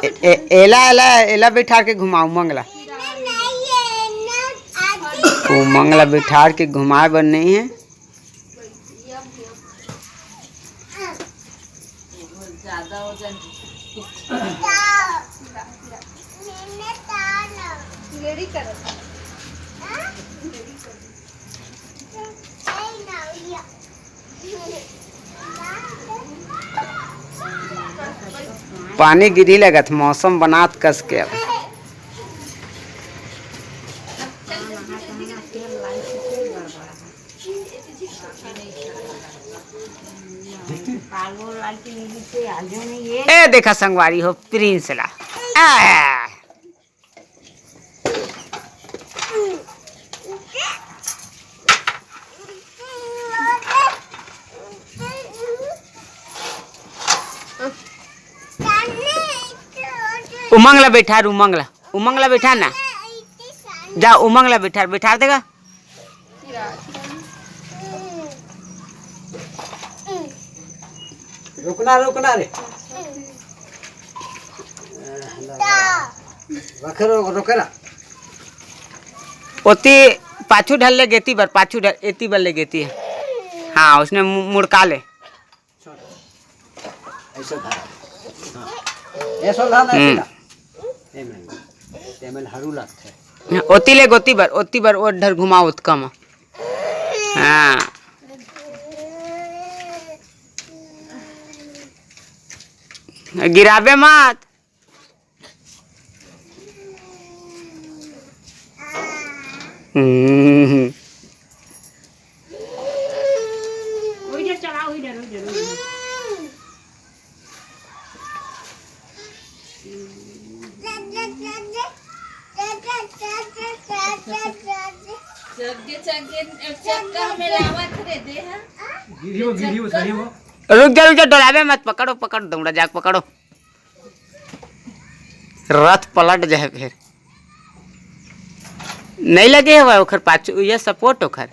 एला एला एला बिठा के घुमाओ मंगला। वो मंगला बिठा के घुमाए बर नहीं है। पानी गिरी लगत मौसम बनात कस के अब ए देखा संगवारी हो प्रिंस ला उमंगला बैठा उमंगला बैठा ना जा उमंगला बैठा देगा। रुकना रे रोकना ओती पाछू ढल ले गेती बर पाछू ढल एती बर ले गेती है। हाँ उसने मुड़का ले ऐसा ना तेमल हरू लगते ओती ले गोती बर ओ ढर घुमाओ उत कम। हाँ गिराबे मत। रुक जा डोलावे मत पकड़ो दौड़ा जाग पकड़ो रथ पलट जाए फिर नहीं लगे हुआ ओखर पाछू ये सपोर्ट ओखर